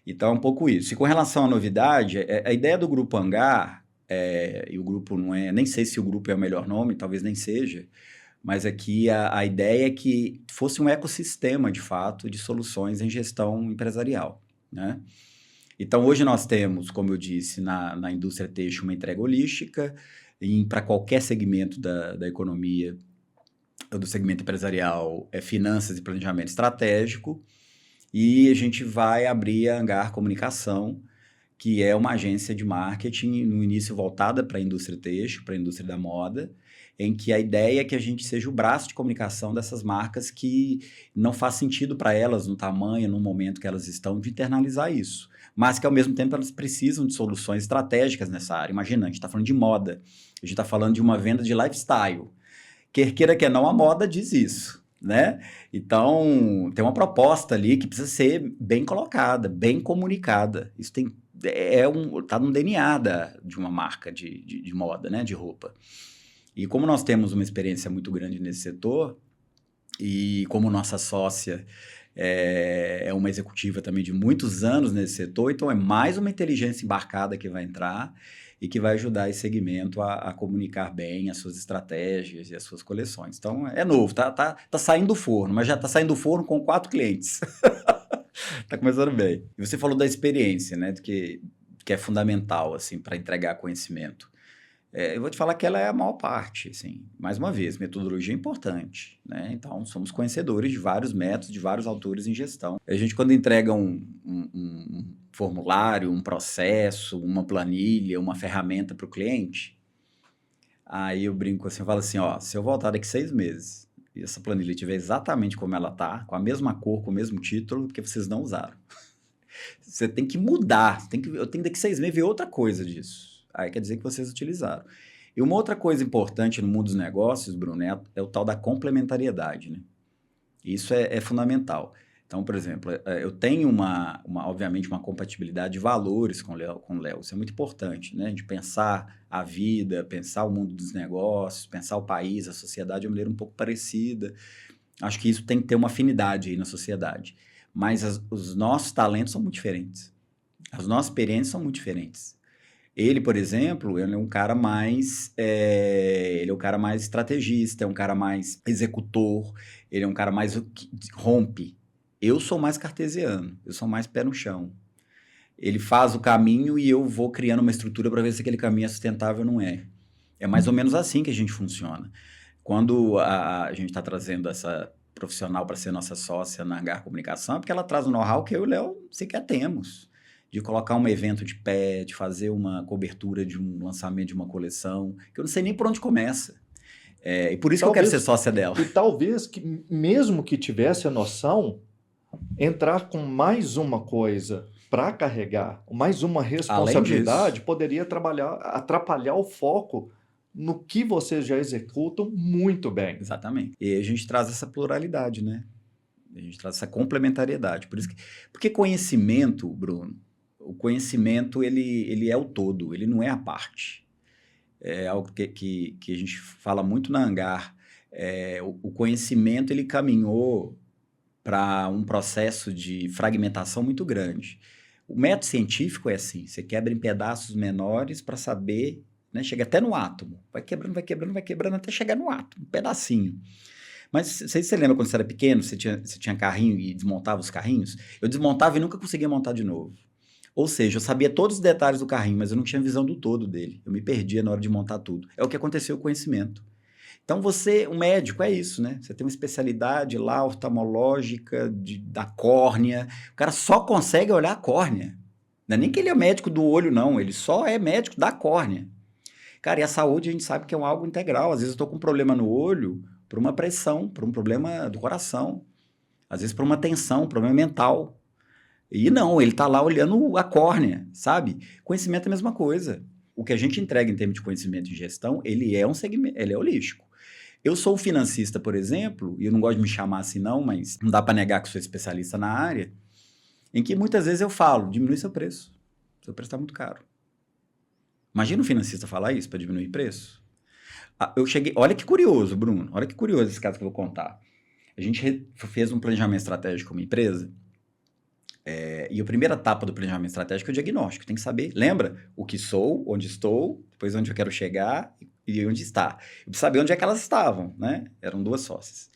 Então, é um pouco isso. E com relação à novidade, a ideia do Grupo Hangar, e o grupo não nem sei se o grupo é o melhor nome, talvez nem seja, mas aqui a ideia é que fosse um ecossistema, de fato, de soluções em gestão empresarial, né? Então, hoje nós temos, como eu disse, na indústria têxtil, uma entrega holística, para qualquer segmento da economia, ou do segmento empresarial, finanças e planejamento estratégico, e a gente vai abrir a Hangar Comunicação, que é uma agência de marketing, no início voltada para a indústria têxtil, para a indústria da moda, em que a ideia é que a gente seja o braço de comunicação dessas marcas que não faz sentido para elas, no tamanho, no momento que elas estão, de internalizar isso. Mas que, ao mesmo tempo, elas precisam de soluções estratégicas nessa área. Imagina, a gente está falando de moda, a gente está falando de uma venda de lifestyle. Quer queira, quer não, a moda diz isso, né? Então, tem uma proposta ali que precisa ser bem colocada, bem comunicada. Isso tá no DNA de uma marca de moda, né? De roupa. E como nós temos uma experiência muito grande nesse setor, e como nossa sócia é uma executiva também de muitos anos nesse setor, então é mais uma inteligência embarcada que vai entrar e que vai ajudar esse segmento a comunicar bem as suas estratégias e as suas coleções. Então, é novo, tá saindo do forno, mas já tá saindo do forno com 4 clientes. Tá começando bem. E você falou da experiência, né, que é fundamental, assim, para entregar conhecimento. Eu vou te falar que ela é a maior parte, assim. Mais uma vez, metodologia é importante, né? Então, somos conhecedores de vários métodos, de vários autores em gestão. A gente, quando entrega um formulário, um processo, uma planilha, uma ferramenta para o cliente, aí eu brinco assim, eu falo assim, ó, se eu voltar daqui 6 meses e essa planilha estiver exatamente como ela tá, com a mesma cor, com o mesmo título, porque vocês não usaram. Você tem que mudar, eu tenho daqui 6 meses ver outra coisa disso. Aí quer dizer que vocês utilizaram. E uma outra coisa importante no mundo dos negócios, Bruno, é o tal da complementariedade, né? Isso é fundamental. Então, por exemplo, eu tenho obviamente, uma compatibilidade de valores com o Léo. Isso é muito importante, né? De pensar a vida, pensar o mundo dos negócios, pensar o país, a sociedade de uma maneira um pouco parecida. Acho que isso tem que ter uma afinidade aí na sociedade. Mas os nossos talentos são muito diferentes. As nossas experiências são muito diferentes. Ele, por exemplo, ele é um cara mais estrategista, é um cara mais executor, ele é um cara mais que rompe. Eu sou mais cartesiano, eu sou mais pé no chão. Ele faz o caminho e eu vou criando uma estrutura para ver se aquele caminho é sustentável ou não é. É mais ou menos assim que a gente funciona. Quando a gente está trazendo essa profissional para ser nossa sócia na Hangar Comunicação, é porque ela traz um know-how que eu e o Léo sequer temos. De colocar um evento de pé, de fazer uma cobertura de um lançamento de uma coleção, que eu não sei nem por onde começa. E por isso que eu quero ser sócia dela. E talvez, que, mesmo que tivesse a noção, entrar com mais uma coisa para carregar, mais uma responsabilidade, poderia atrapalhar o foco no que vocês já executam muito bem. Exatamente. E a gente traz essa pluralidade, né? A gente traz essa complementariedade. Porque conhecimento, Bruno, o conhecimento, ele é o todo, ele não é a parte. É algo que a gente fala muito na Hangar. O conhecimento, ele caminhou para um processo de fragmentação muito grande. O método científico é assim, você quebra em pedaços menores para saber, né, chega até no átomo. Vai quebrando, vai quebrando, vai quebrando até chegar no átomo, um pedacinho. Mas você lembra quando você era pequeno, você tinha carrinho e desmontava os carrinhos? Eu desmontava e nunca conseguia montar de novo. Ou seja, eu sabia todos os detalhes do carrinho, mas eu não tinha visão do todo dele. Eu me perdia na hora de montar tudo. É o que aconteceu com o conhecimento. Então um médico, é isso, né? Você tem uma especialidade lá oftalmológica da córnea. O cara só consegue olhar a córnea. Não é nem que ele é médico do olho, não. Ele só é médico da córnea. Cara, e a saúde a gente sabe que é algo integral. Às vezes eu estou com um problema no olho por uma pressão, por um problema do coração. Às vezes por uma tensão, um problema mental. E não, ele está lá olhando a córnea, sabe? Conhecimento é a mesma coisa. O que a gente entrega em termos de conhecimento e gestão, ele é um segmento, ele é holístico. Eu sou um financista, por exemplo, e eu não gosto de me chamar assim não, mas não dá para negar que sou especialista na área, em que muitas vezes eu falo, diminui seu preço está muito caro. Imagina um financista falar isso para diminuir preço. Olha que curioso, Bruno, olha que curioso esse caso que eu vou contar. A gente fez um planejamento estratégico com uma empresa, e a primeira etapa do planejamento estratégico é o diagnóstico. Tem que saber, lembra? O que sou, onde estou, depois onde eu quero chegar e onde está. Eu preciso saber onde é que elas estavam, né? Eram 2 sócias.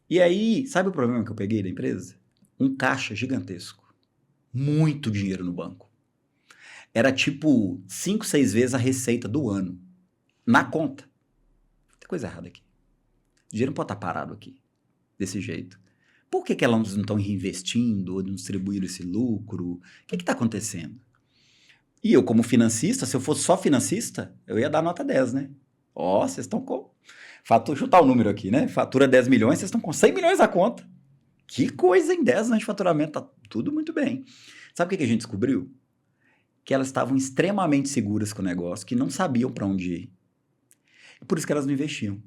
E aí, sabe o problema que eu peguei da empresa? Um caixa gigantesco. Muito dinheiro no banco. Era tipo 5, 6 vezes a receita do ano. Na conta. Tem coisa errada aqui. O dinheiro não pode estar parado aqui. Desse jeito. Por que elas não estão reinvestindo ou não distribuindo esse lucro? O que está acontecendo? E eu, como financista, se eu fosse só financista, eu ia dar nota 10, né? Vocês estão com... chutar o número aqui, né? Fatura 10 milhões, vocês estão com 100 milhões na conta. Que coisa, em 10 anos de faturamento, tá tudo muito bem. Sabe o que a gente descobriu? Que elas estavam extremamente seguras com o negócio, que não sabiam para onde ir. E por isso que elas não investiam.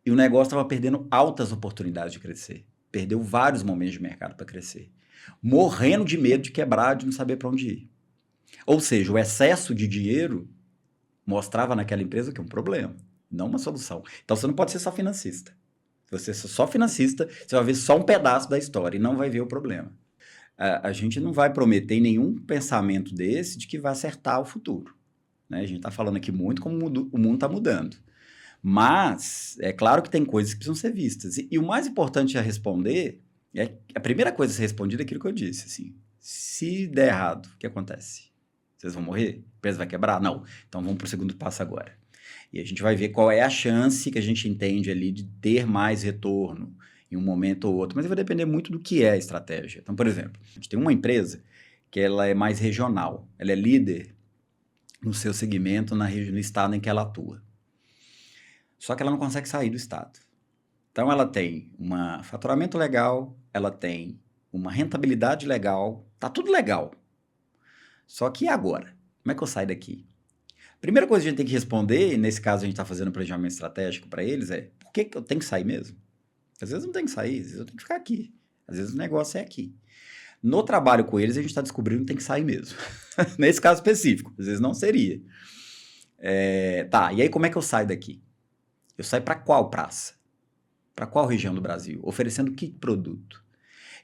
E o negócio estava perdendo altas oportunidades de crescer. Perdeu vários momentos de mercado para crescer. Morrendo de medo de quebrar, de não saber para onde ir. Ou seja, o excesso de dinheiro mostrava naquela empresa que é um problema, não uma solução. Então, você não pode ser só financista. Você é só financista, você vai ver só um pedaço da história e não vai ver o problema. A gente não vai prometer nenhum pensamento desse de que vai acertar o futuro, né? A gente está falando aqui muito como o mundo está mudando. Mas é claro que tem coisas que precisam ser vistas. E o mais importante a responder, a primeira coisa a ser respondida é aquilo que eu disse, assim, se der errado, o que acontece? Vocês vão morrer? A empresa vai quebrar? Não. Então vamos para o segundo passo agora. E a gente vai ver qual é a chance que a gente entende ali de ter mais retorno em um momento ou outro. Mas vai depender muito do que é a estratégia. Então, por exemplo, a gente tem uma empresa que ela é mais regional. Ela é líder no seu segmento no estado em que ela atua. Só que ela não consegue sair do estado. Então, ela tem um faturamento legal, ela tem uma rentabilidade legal, tá tudo legal. Só que e agora? Como é que eu saio daqui? Primeira coisa que a gente tem que responder, e nesse caso a gente está fazendo um planejamento estratégico para eles, é por que eu tenho que sair mesmo? Às vezes não tem que sair, às vezes eu tenho que ficar aqui. Às vezes o negócio é aqui. No trabalho com eles, a gente está descobrindo que tem que sair mesmo. Nesse caso específico, às vezes não seria. Tá, e aí como é que eu saio daqui? Eu saio para qual praça? Para qual região do Brasil? Oferecendo que produto?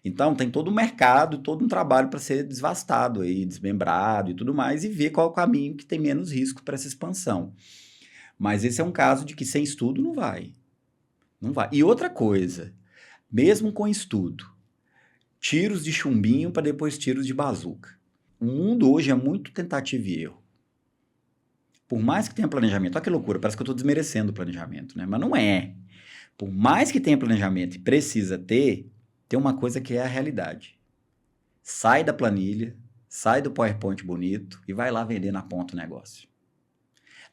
Então, tem todo um mercado, todo um trabalho para ser desvastado, aí, desmembrado e tudo mais, e ver qual é o caminho que tem menos risco para essa expansão. Mas esse é um caso de que sem estudo não vai. Não vai. E outra coisa, mesmo com estudo, tiros de chumbinho para depois tiros de bazuca. O mundo hoje é muito tentativa e erro. Por mais que tenha planejamento, olha que loucura, parece que eu estou desmerecendo o planejamento, né? Mas não é. Por mais que tenha planejamento e precisa ter, tem uma coisa que é a realidade. Sai da planilha, sai do PowerPoint bonito e vai lá vender na ponta o negócio.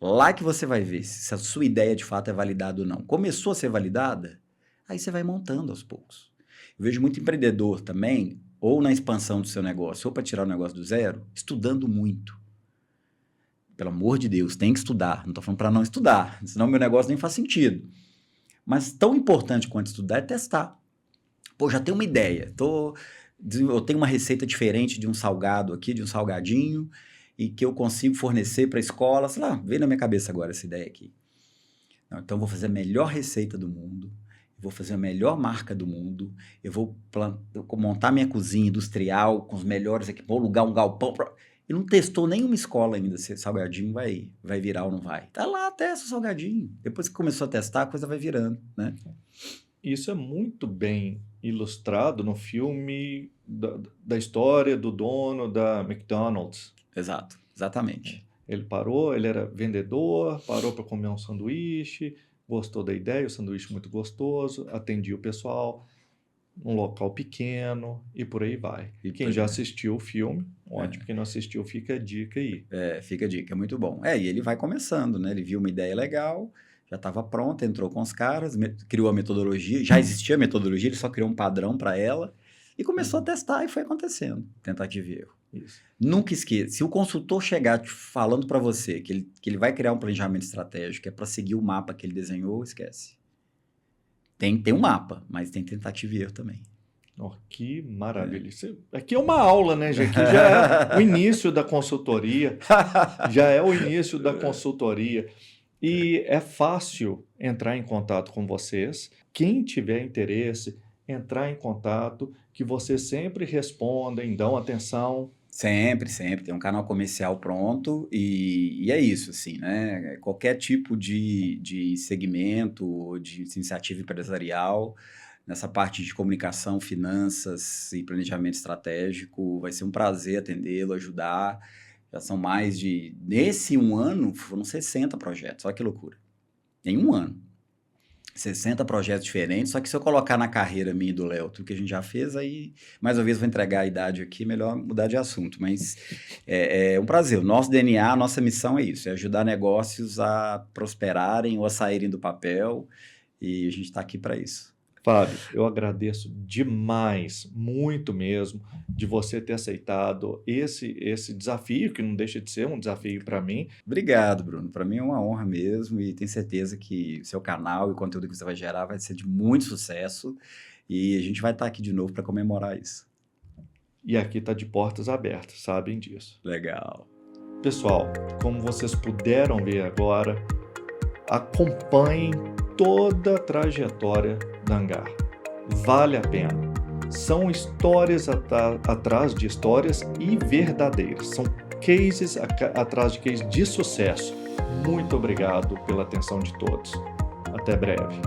Lá que você vai ver se a sua ideia de fato é validada ou não. Começou a ser validada, aí você vai montando aos poucos. Eu vejo muito empreendedor também, ou na expansão do seu negócio, ou para tirar o negócio do zero, estudando muito. Pelo amor de Deus, tem que estudar. Não estou falando para não estudar, senão meu negócio nem faz sentido. Mas tão importante quanto estudar é testar. Pô, já tenho uma ideia. Eu tenho uma receita diferente de um salgado aqui, de um salgadinho, e que eu consigo fornecer para a escola. Sei lá, veio na minha cabeça agora essa ideia aqui. Não, então, eu vou fazer a melhor receita do mundo, vou fazer a melhor marca do mundo, eu vou montar minha cozinha industrial com os melhores equipamentos, vou alugar um galpão. E não testou nenhuma escola ainda se salgadinho vai virar ou não vai. Tá lá, testa o salgadinho. Depois que começou a testar, a coisa vai virando, né? Isso é muito bem ilustrado no filme da história do dono da McDonald's. Exato, exatamente. Ele parou, ele era vendedor, parou para comer um sanduíche, gostou da ideia, o sanduíche muito gostoso, atendia o pessoal, um local pequeno e por aí vai. E quem já assistiu o filme, ótimo, quem não assistiu, fica a dica aí. Fica a dica, é muito bom. E ele vai começando, né? Ele viu uma ideia legal, já estava pronto, entrou com os caras, criou a metodologia, já existia a metodologia, ele só criou um padrão para ela e começou a testar e foi acontecendo, tentativa e erro. Isso. Nunca esqueça, se o consultor chegar falando para você que ele vai criar um planejamento estratégico, é para seguir o mapa que ele desenhou, esquece. Tem um mapa, mas tem tentativa e erro também. Oh, que maravilha. Aqui é uma aula, né? Aqui já é o início da consultoria. Já é o início da consultoria. E é fácil entrar em contato com vocês. Quem tiver interesse, entrar em contato, que vocês sempre respondem, dão atenção. Sempre. Tem um canal comercial pronto e é isso, assim, né? Qualquer tipo de segmento, de iniciativa empresarial, nessa parte de comunicação, finanças e planejamento estratégico, vai ser um prazer atendê-lo, ajudar. Já são nesse um ano, foram 60 projetos, olha que loucura. Em um ano. 60 projetos diferentes, só que se eu colocar na carreira minha e do Léo tudo que a gente já fez, aí mais uma vez vou entregar a idade aqui, melhor mudar de assunto, mas é um prazer. O nosso DNA, a nossa missão é isso, é ajudar negócios a prosperarem ou a saírem do papel, e a gente está aqui para isso. Fábio, eu agradeço demais, muito mesmo, de você ter aceitado esse desafio, que não deixa de ser um desafio para mim. Obrigado, Bruno. Para mim é uma honra mesmo e tenho certeza que o seu canal e o conteúdo que você vai gerar vai ser de muito sucesso e a gente vai estar aqui de novo para comemorar isso. E aqui está de portas abertas, sabem disso. Legal. Pessoal, como vocês puderam ver agora, acompanhem toda a trajetória da Angar. Vale a pena. São histórias atrás de histórias e verdadeiras. São cases atrás de cases de sucesso. Muito obrigado pela atenção de todos. Até breve.